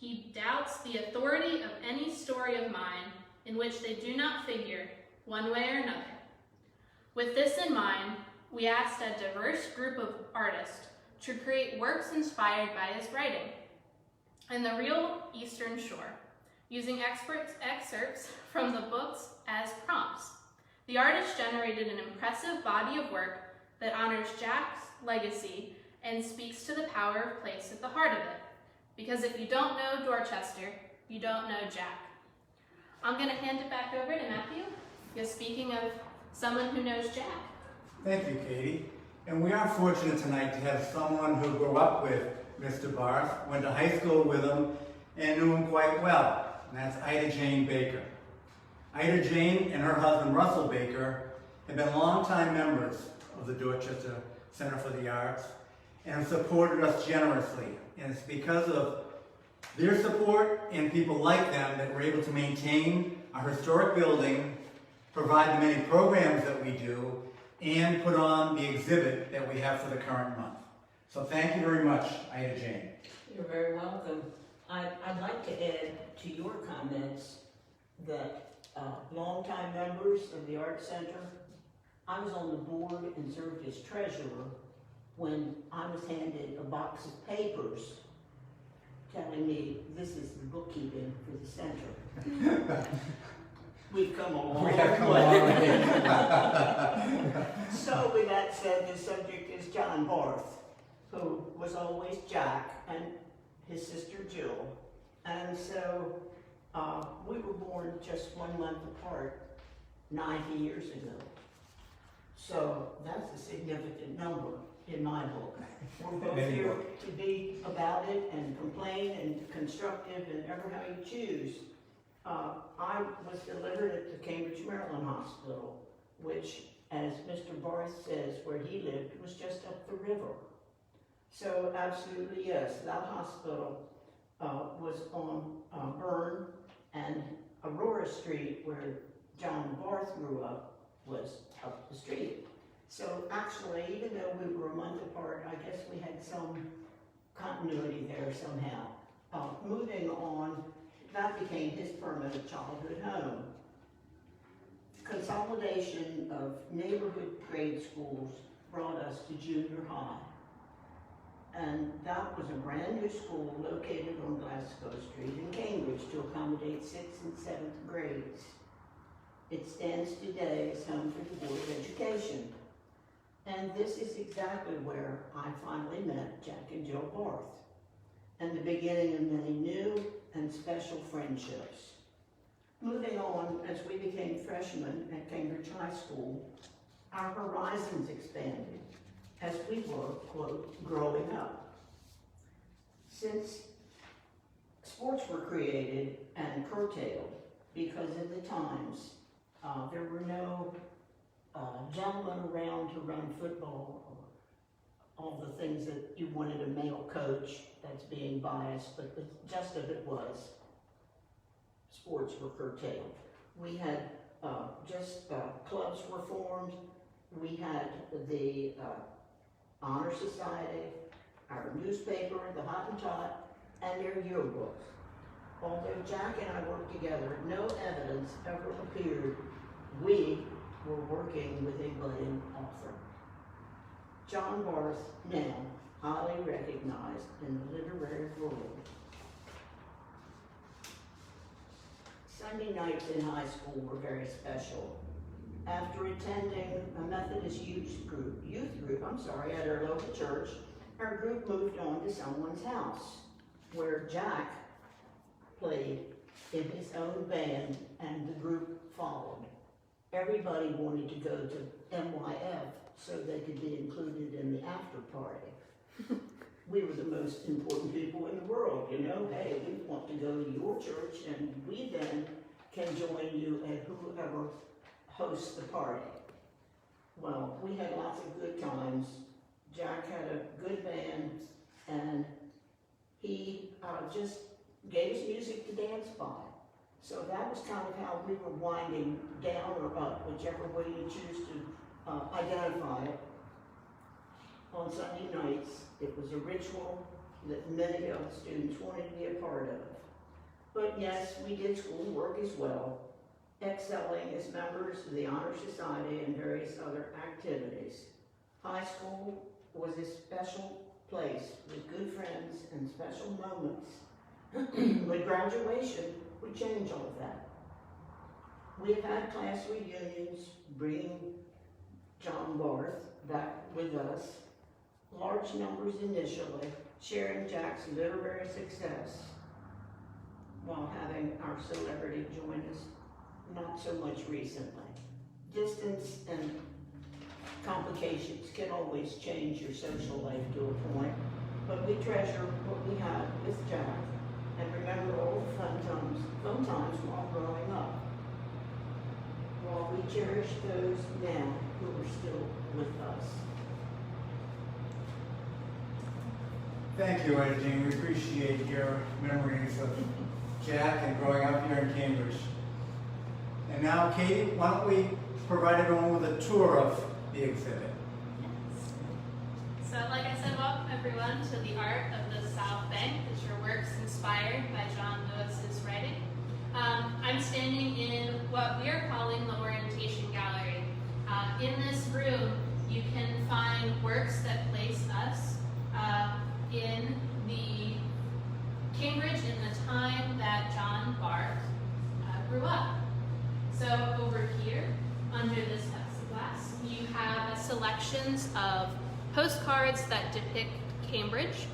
He doubts the authority of any story of mine in which they do not figure one way or another. With this in mind, we asked a diverse group of artists to create works inspired by his writing in the real Eastern Shore, using excerpts from the books as prompts. The artist generated an impressive body of work that honors Jack's legacy and speaks to the power of place at the heart of it. Because if you don't know Dorchester, you don't know Jack. I'm going to hand it back over to Matthew, because speaking of someone who knows Jack. Thank you, Katie. And we are fortunate tonight to have someone who grew up with Mr. Barth, went to high school with him, and knew him quite well, and that's Ida Jane Baker. Ida Jane and her husband Russell Baker have been longtime members of the Dorchester Center for the Arts and have supported us generously. And it's because of their support and people like them that we're able to maintain our historic building, provide the many programs that we do, and put on the exhibit that we have for the current month. So thank you very much, Ida Jane. You're very welcome. I'd like to add to your comments that longtime members of the Art Center, I was on the board and served as treasurer when I was handed a box of papers telling me this is the bookkeeping for the center. We've come a long way. So with that said, the subject is John Barth, who was always Jack, and his sister Jill. And so we were born just 1 month apart 90 years ago. So that's a significant number in my book. We're both here to be about it and complain and constructive and ever how you choose. I was delivered at the Cambridge, Maryland Hospital, which, as Mr. Barth says, where he lived was just up the river. So absolutely yes, that hospital was on Byrne, and Aurora Street, where John Barth grew up, was up the street. So actually, even though we were a month apart, I guess we had some continuity there somehow. Moving on, that became his permanent childhood home. Consolidation of neighborhood grade schools brought us to junior high. And that was a brand new school located on Glasgow Street in Cambridge to accommodate 6th and 7th grades. It stands today as home for the Board of Education. And this is exactly where I finally met Jack and Jill Barth, and the beginning of many new and special friendships. Moving on, as we became freshmen at Cambridge High School, our horizons expanded as we were, quote, growing up. Since sports were created and curtailed because of the times, there were no gentlemen around to run football or all the things that you wanted a male coach. That's being biased, but the gist of it was sports were curtailed. We had clubs were formed. We had the Honor Society, our newspaper, the Hottentot, and their yearbooks. Although Jack and I worked together, no evidence ever appeared we were working with a budding author. John Barth, now highly recognized in the literary world. Sunday nights in high school were very special. After attending a Methodist youth group at our local church, our group moved on to someone's house where Jack played in his own band and the group followed. Everybody wanted to go to MYF so they could be included in the after party. We were the most important people in the world, you know. Hey, we want to go to your church, and we then can join you at whoever hosts the party. Well, we had lots of good times. Jack had a good band, and he just gave us music to dance by. So that was kind of how we were winding down or up, whichever way you choose to identify it. On Sunday nights, it was a ritual. that many of the students wanted to be a part of. But yes, we did schoolwork as well, excelling as members of the Honor Society and various other activities. High school was a special place with good friends and special moments. But graduation would change all of that. We've had class reunions, bringing John Barth back with us, large numbers initially, sharing Jack's literary success, while having our celebrity join us not so much recently. Distance and complications can always change your social life to a point, but we treasure what we had with Jack and remember all the fun times while growing up. While we cherish those now who are still with us. Thank you, Ida Jean. We appreciate your memories of Jack and growing up here in Cambridge. And now, Katie, why don't we provide everyone with a tour of the exhibit? Yes. So like I said, welcome everyone to the art of the Southbank, which are works inspired by John Lewis's writing. I'm standing in what we are calling the Orientation Gallery. In this room, you can find works that place us in the Cambridge in the time that John Barth grew up. So over here, under this plexiglass, you have selections of postcards that depict Cambridge.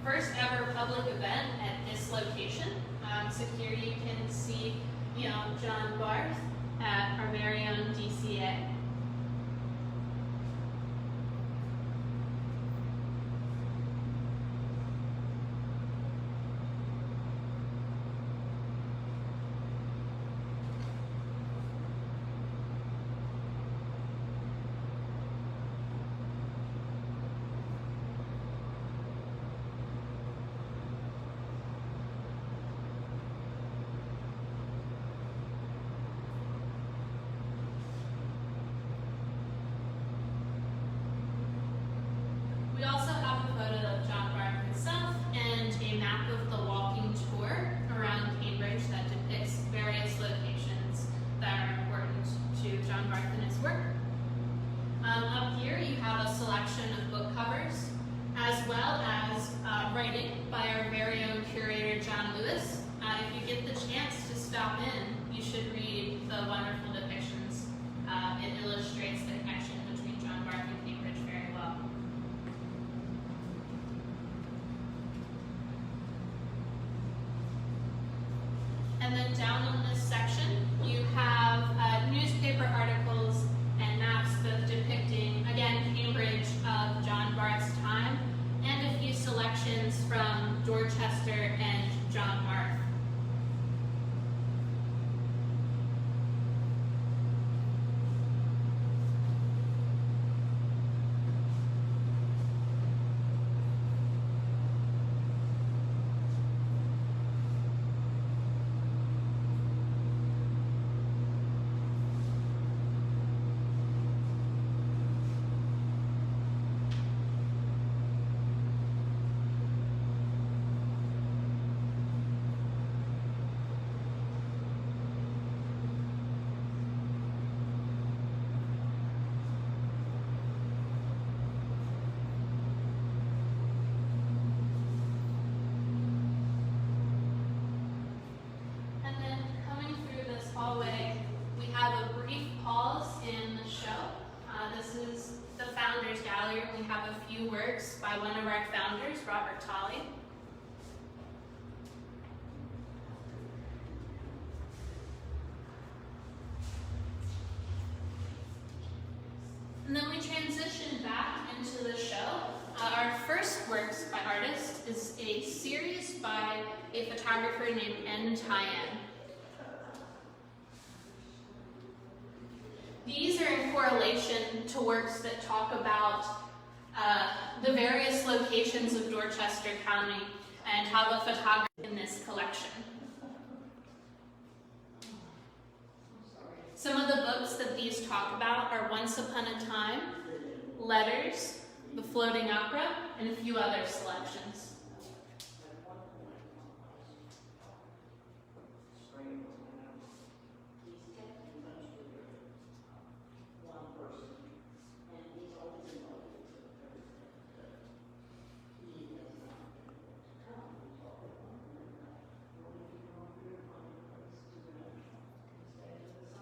First ever public event at this location. So here you can see, John Barth at our very own DCA. We also have a photo of John Barth himself and a map of the walking tour around Cambridge that depicts various locations that are important to John Barth and his work. Up here you have a selection of book covers as well as writing by our very own curator John Lewis. If you get the chance to stop in, you should read the wonderful depictions. It illustrates the connection between John Barth and Cambridge very well. And then down in this section, you have newspaper articles and maps both depicting, again, Cambridge of John Barth's time, and a few selections from Dorchester and John Barth. Founders Gallery, we have a few works by one of our founders, Robert Tolley. And then we transition back into the show. Our first works by artists is a series by a photographer named N. Tyen. These are in correlation to works that talk about the various locations of Dorchester County and how the photography in this collection. Some of the books that these talk about are Once Upon a Time, Letters, The Floating Opera, and a few other selections.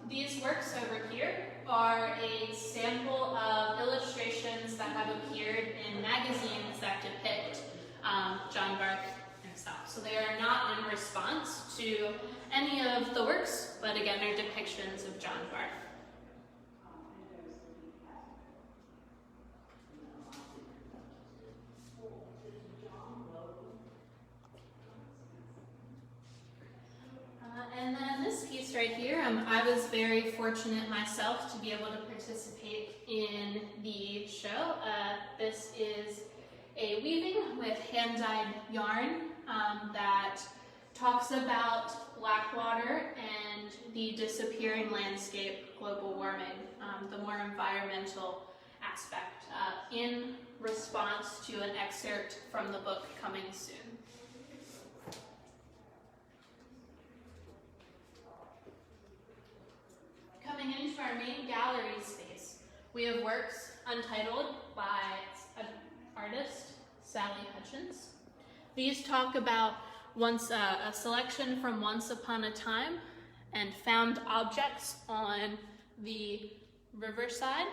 These works over here are a sample of illustrations that have appeared in magazines that depict John Barth himself. So they are not in response to any of the works, but again are depictions of John Barth. And then this piece right here, I was very fortunate myself to be able to participate in the show. This is a weaving with hand-dyed yarn that talks about Blackwater and the disappearing landscape, global warming, the more environmental aspect, in response to an excerpt from the book coming soon. Coming into our main gallery space, we have works untitled by artist Sally Hutchins. These talk about a selection from Once Upon a Time and found objects on the riverside.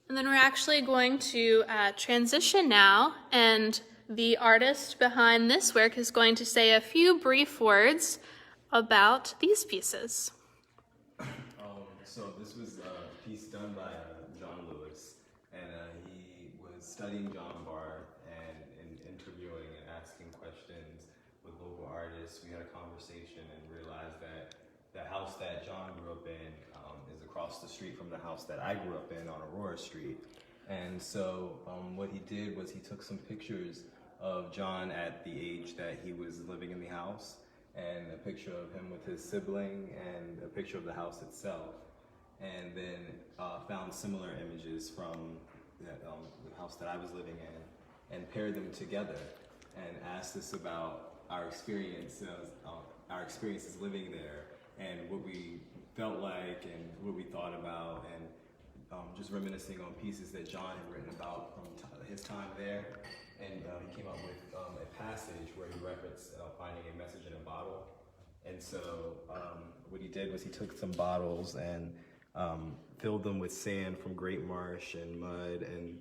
And then we're actually going to transition now, and the artist behind this work is going to say a few brief words about these pieces. So this was a piece done by John Lewis, and he was studying John Barth and interviewing and asking questions with local artists. We had a conversation and realized that the house that John grew up in is across the street from the house that I grew up in on Aurora Street. And so what he did was he took some pictures of John at the age that he was living in the house, and a picture of him with his sibling, and a picture of the house itself. And then found similar images from the house that I was living in, and paired them together, and asked us about our experiences living there, and what we felt like, and what we thought about, and just reminiscing on pieces that John had written about from his time there. And he came up with a passage where he referenced finding a message in a bottle. And so what he did was he took some bottles and filled them with sand from Great Marsh and mud, and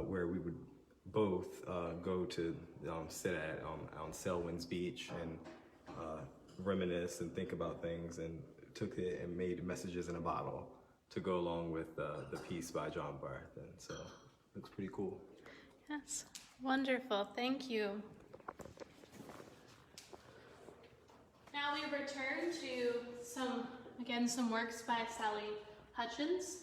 where we would both go to sit at on Selwyn's Beach and reminisce and think about things, and took it and made messages in a bottle to go along with the piece by John Barth. And so it looks pretty cool. Yes, wonderful, thank you. Now we return to some works by Sally Hutchins.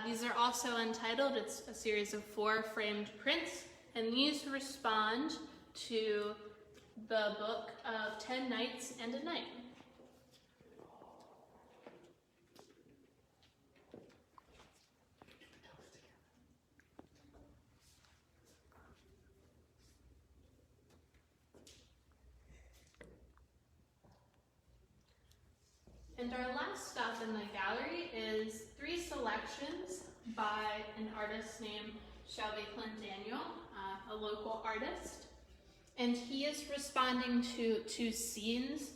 These are also untitled. It's a series of 4 framed prints, and these respond to the book of 10 Nights and a Night. questions by an artist named Shelby Clint Daniel, a local artist. And he is responding to two scenes,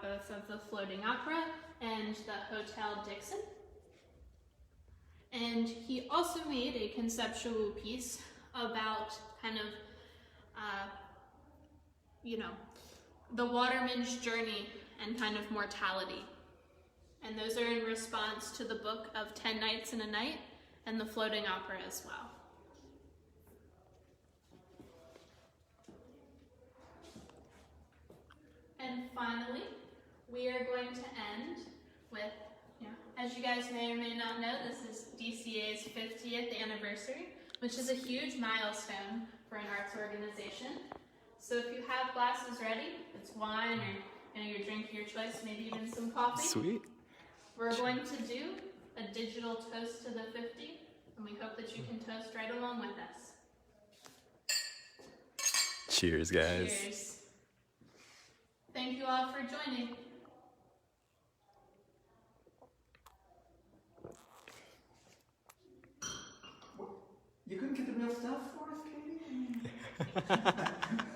both of the floating opera and the Hotel Dixon. And he also made a conceptual piece about kind of, the waterman's journey and kind of mortality. And those are in response to the book of 10 Nights and a Night and the floating opera as well. And finally, we are going to end with, as you guys may or may not know, this is DCA's 50th anniversary, which is a huge milestone for an arts organization. So if you have glasses ready, it's wine or your drink of your choice, maybe even some coffee. Sweet. We're going to do a digital toast to the 50, and we hope that you can toast right along with us. Cheers, guys. Cheers. Thank you all for joining. You couldn't get the real stuff for us, Katie?